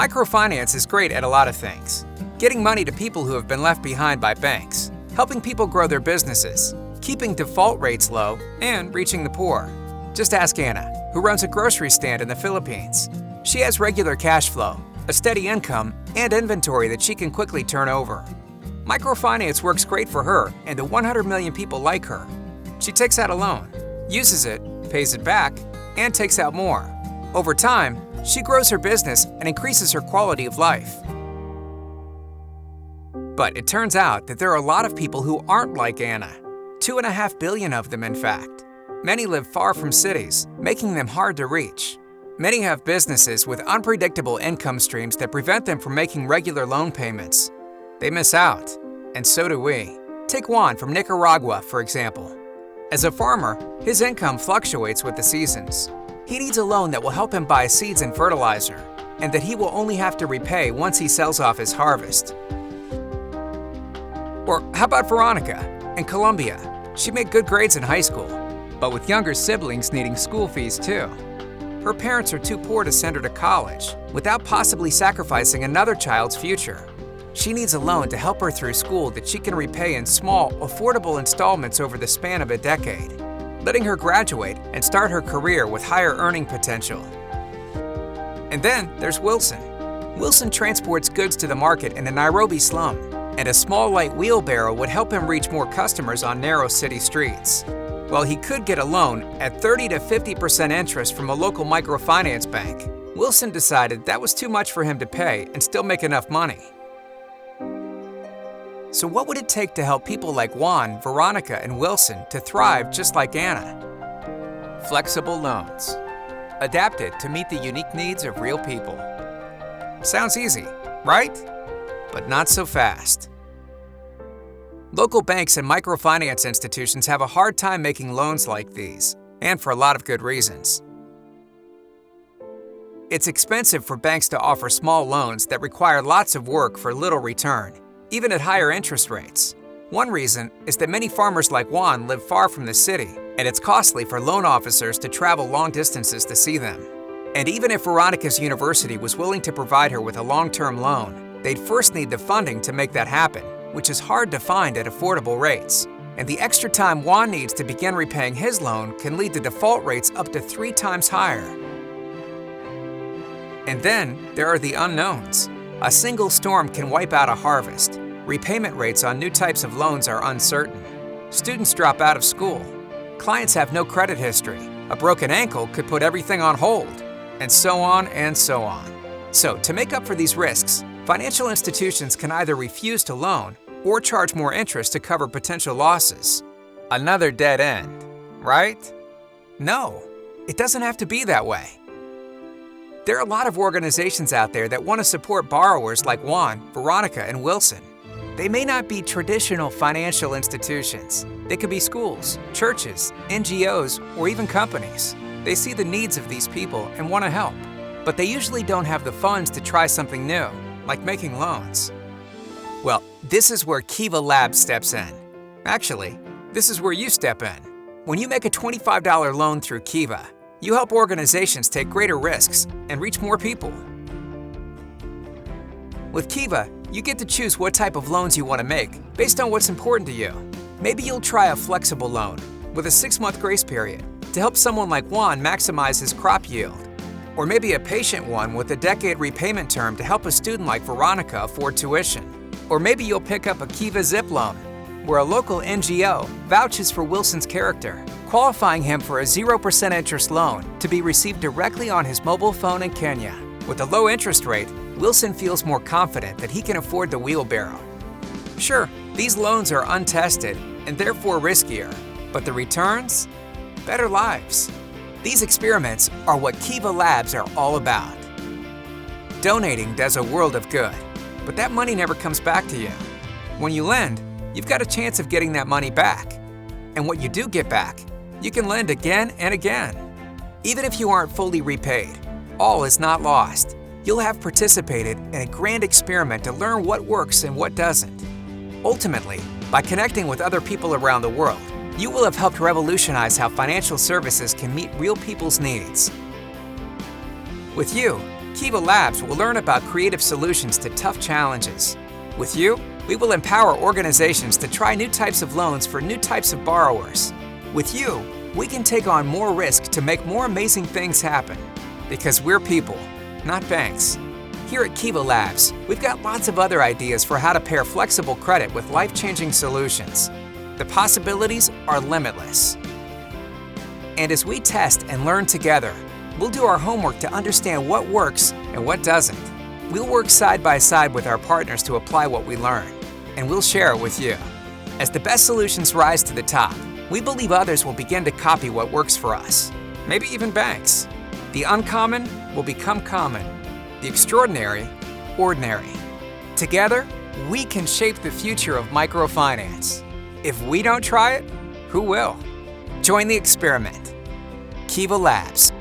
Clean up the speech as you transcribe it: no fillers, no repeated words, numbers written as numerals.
Microfinance is great at a lot of things. Getting money to people who have been left behind by banks, helping people grow their businesses, keeping default rates low, and reaching the poor. Just ask Anna, who runs a grocery stand in the Philippines. She has regular cash flow, a steady income, and inventory that she can quickly turn over. Microfinance works great for her and the 100 million people like her. She takes out a loan, uses it, pays it back, and takes out more. Over time, she grows her business and increases her quality of life. But it turns out that there are a lot of people who aren't like Anna. 2.5 billion of them, in fact. Many live far from cities, making them hard to reach. Many have businesses with unpredictable income streams that prevent them from making regular loan payments. They miss out, and so do we. Take Juan from Nicaragua, for example. As a farmer, his income fluctuates with the seasons. He needs a loan that will help him buy seeds and fertilizer, and that he will only have to repay once he sells off his harvest. Or how about Veronica in Colombia? She made good grades in high school, but with younger siblings needing school fees too. Her parents are too poor to send her to college without possibly sacrificing another child's future. She needs a loan to help her through school that she can repay in small, affordable installments over the span of a decade, letting her graduate and start her career with higher earning potential. And then there's Wilson. Wilson transports goods to the market in a Nairobi slum, and a small light wheelbarrow would help him reach more customers on narrow city streets. While he could get a loan at 30 to 50% interest from a local microfinance bank, Wilson decided that was too much for him to pay and still make enough money. So what would it take to help people like Juan, Veronica, and Wilson to thrive just like Anna? Flexible loans, adapted to meet the unique needs of real people. Sounds easy, right? But not so fast. Local banks and microfinance institutions have a hard time making loans like these, and for a lot of good reasons. It's expensive for banks to offer small loans that require lots of work for little return, even at higher interest rates. One reason is that many farmers like Juan live far from the city, and it's costly for loan officers to travel long distances to see them. And even if Veronica's university was willing to provide her with a long-term loan, they'd first need the funding to make that happen, which is hard to find at affordable rates. And the extra time Juan needs to begin repaying his loan can lead to default rates up to 3 times higher. And then there are the unknowns. A single storm can wipe out a harvest. Repayment rates on new types of loans are uncertain. Students drop out of school. Clients have no credit history. A broken ankle could put everything on hold. And so on and so on. So to make up for these risks, financial institutions can either refuse to loan or charge more interest to cover potential losses. Another dead end, right? No, it doesn't have to be that way. There are a lot of organizations out there that want to support borrowers like Juan, Veronica, and Wilson. They may not be traditional financial institutions. They could be schools, churches, NGOs, or even companies. They see the needs of these people and want to help, but they usually don't have the funds to try something new, like making loans. Well, this is where Kiva Labs steps in. Actually, this is where you step in. When you make a $25 loan through Kiva, you help organizations take greater risks and reach more people. With Kiva, you get to choose what type of loans you want to make based on what's important to you. Maybe you'll try a flexible loan with a 6-month grace period to help someone like Juan maximize his crop yield. Or maybe a patient one with a decade repayment term to help a student like Veronica afford tuition. Or maybe you'll pick up a Kiva Zip loan, where a local NGO vouches for Wilson's character, qualifying him for a 0% interest loan to be received directly on his mobile phone in Kenya. With a low interest rate, Wilson feels more confident that he can afford the wheelbarrow. Sure, these loans are untested and therefore riskier, but the returns? Better lives. These experiments are what Kiva Labs are all about. Donating does a world of good, but that money never comes back to you. When you lend, you've got a chance of getting that money back. And what you do get back, you can lend again and again. Even if you aren't fully repaid, all is not lost. You'll have participated in a grand experiment to learn what works and what doesn't. Ultimately, by connecting with other people around the world, you will have helped revolutionize how financial services can meet real people's needs. With you, Kiva Labs will learn about creative solutions to tough challenges. With you, we will empower organizations to try new types of loans for new types of borrowers. With you, we can take on more risk to make more amazing things happen. Because we're people, not banks. Here at Kiva Labs, we've got lots of other ideas for how to pair flexible credit with life-changing solutions. The possibilities are limitless. And as we test and learn together, we'll do our homework to understand what works and what doesn't. We'll work side by side with our partners to apply what we learn, and we'll share it with you. As the best solutions rise to the top, we believe others will begin to copy what works for us, maybe even banks. The uncommon will become common, the extraordinary, ordinary. Together, we can shape the future of microfinance. If we don't try it, who will? Join the experiment. Kiva Labs.